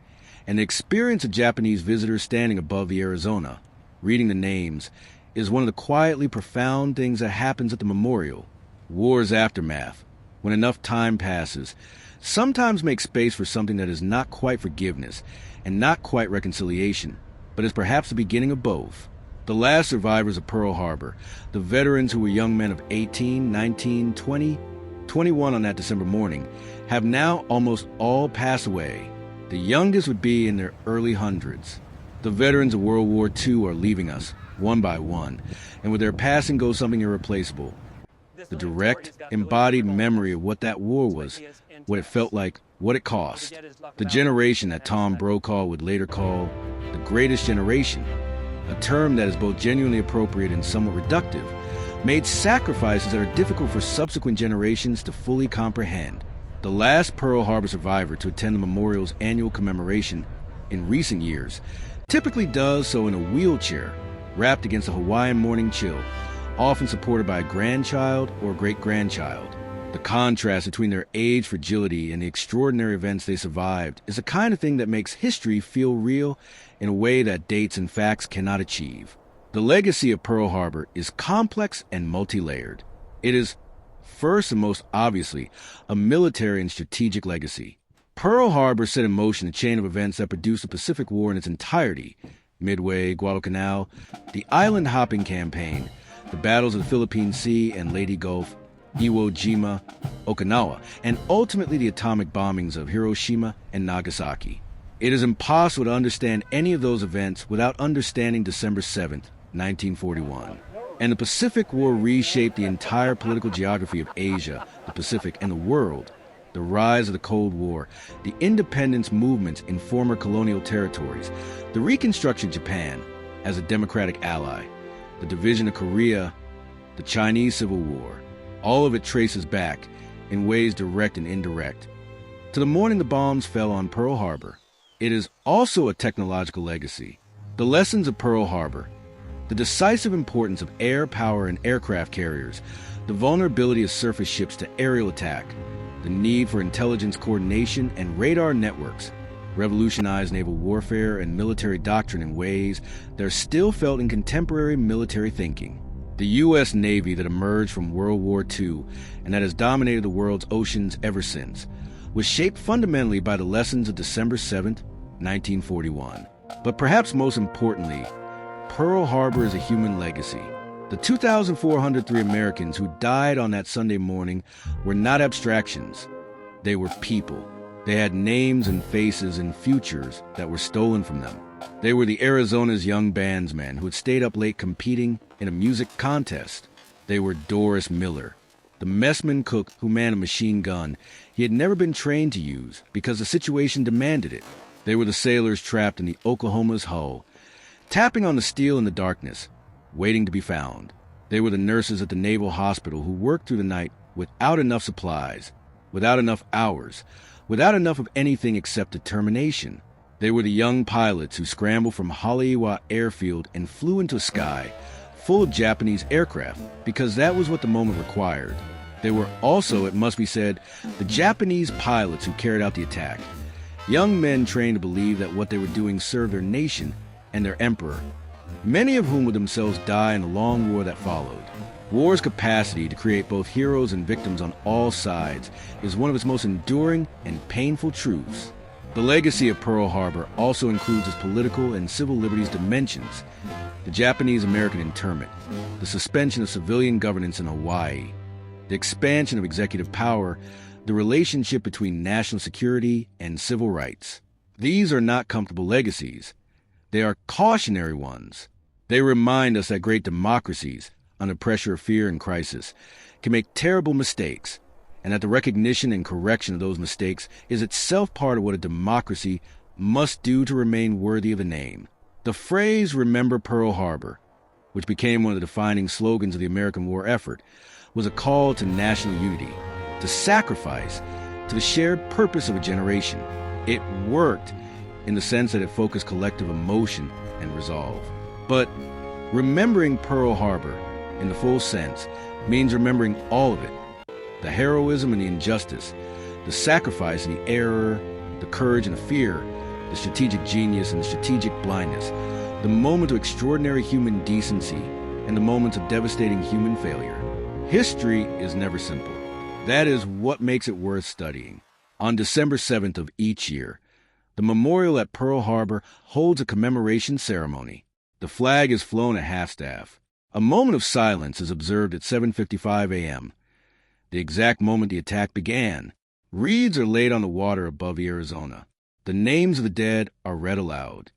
and the experience of Japanese visitors standing above the Arizona, reading the names, is one of the quietly profound things that happens at the memorial. War's aftermath, when enough time passes, sometimes makes space for something that is not quite forgiveness and not quite reconciliation, but is perhaps the beginning of both. The last survivors of Pearl Harbor, the veterans who were young men of 18, 19, 20, 21 on that December morning, have now almost all passed away. The youngest would be in their early hundreds. The veterans of World War II are leaving us, one by one, and with their passing goes something irreplaceable. The direct, embodied memory of what that war was, what it felt like, what it cost. The generation that Tom Brokaw would later call the greatest generation, a term that is both genuinely appropriate and somewhat reductive, made sacrifices that are difficult for subsequent generations to fully comprehend. The last Pearl Harbor survivor to attend the memorial's annual commemoration in recent years typically does so in a wheelchair, wrapped against a Hawaiian morning chill, often supported by a grandchild or great-grandchild. The contrast between their age fragility and the extraordinary events they survived is the kind of thing that makes history feel real in a way that dates and facts cannot achieve. The legacy of Pearl Harbor is complex and multi-layered. It is, first and most obviously, a military and strategic legacy. Pearl Harbor set in motion a chain of events that produced the Pacific War in its entirety: Midway, Guadalcanal, the island-hopping campaign, the battles of the Philippine Sea and Leyte Gulf, Iwo Jima, Okinawa, and ultimately the atomic bombings of Hiroshima and Nagasaki. It is impossible to understand any of those events without understanding December 7th, 1941. And the Pacific War reshaped the entire political geography of Asia, the Pacific, and the world. The rise of the Cold War, the independence movements in former colonial territories, the reconstruction of Japan as a democratic ally, the division of Korea, the Chinese Civil War, all of it traces back, in ways direct and indirect, to the morning the bombs fell on Pearl Harbor. It is also a technological legacy. The lessons of Pearl Harbor, the decisive importance of air power and aircraft carriers, the vulnerability of surface ships to aerial attack, the need for intelligence coordination and radar networks, revolutionized naval warfare and military doctrine in ways that are still felt in contemporary military thinking. The U.S. Navy that emerged from World War II and that has dominated the world's oceans ever since was shaped fundamentally by the lessons of December 7th, 1941. But perhaps most importantly, Pearl Harbor is a human legacy. The 2,403 Americans who died on that Sunday morning were not abstractions. They were people. They had names and faces and futures that were stolen from them. They were the Arizona's young bandsmen who had stayed up late competing in a music contest. They were Doris Miller, the messman cook who manned a machine gun he had never been trained to use because the situation demanded it. They were the sailors trapped in the Oklahoma's hull, tapping on the steel in the darkness, waiting to be found. They were the nurses at the Naval Hospital who worked through the night without enough supplies, without enough hours, without enough of anything except determination. They were the young pilots who scrambled from Haleiwa Airfield and flew into a sky full of Japanese aircraft because that was what the moment required. They were also, it must be said, the Japanese pilots who carried out the attack. Young men trained to believe that what they were doing served their nation and their emperor, many of whom would themselves die in the long war that followed. War's capacity to create both heroes and victims on all sides is one of its most enduring and painful truths. The legacy of Pearl Harbor also includes its political and civil liberties dimensions: the Japanese-American internment, the suspension of civilian governance in Hawaii, the expansion of executive power, the relationship between national security and civil rights. These are not comfortable legacies. They are cautionary ones. They remind us that great democracies, under pressure of fear and crisis, can make terrible mistakes, and that the recognition and correction of those mistakes is itself part of what a democracy must do to remain worthy of a name. The phrase "Remember Pearl Harbor," which became one of the defining slogans of the American war effort, was a call to national unity, to sacrifice, to the shared purpose of a generation. It worked in the sense that it focused collective emotion and resolve. But remembering Pearl Harbor in the full sense means remembering all of it: the heroism and the injustice, the sacrifice and the error, the courage and the fear, the strategic genius and the strategic blindness, the moment of extraordinary human decency and the moments of devastating human failure. History is never simple. That is what makes it worth studying. On December 7th of each year, the memorial at Pearl Harbor holds a commemoration ceremony. The flag is flown at half-staff. A moment of silence is observed at 7:55 a.m., the exact moment the attack began. Reeds are laid on the water above the Arizona. The names of the dead are read aloud.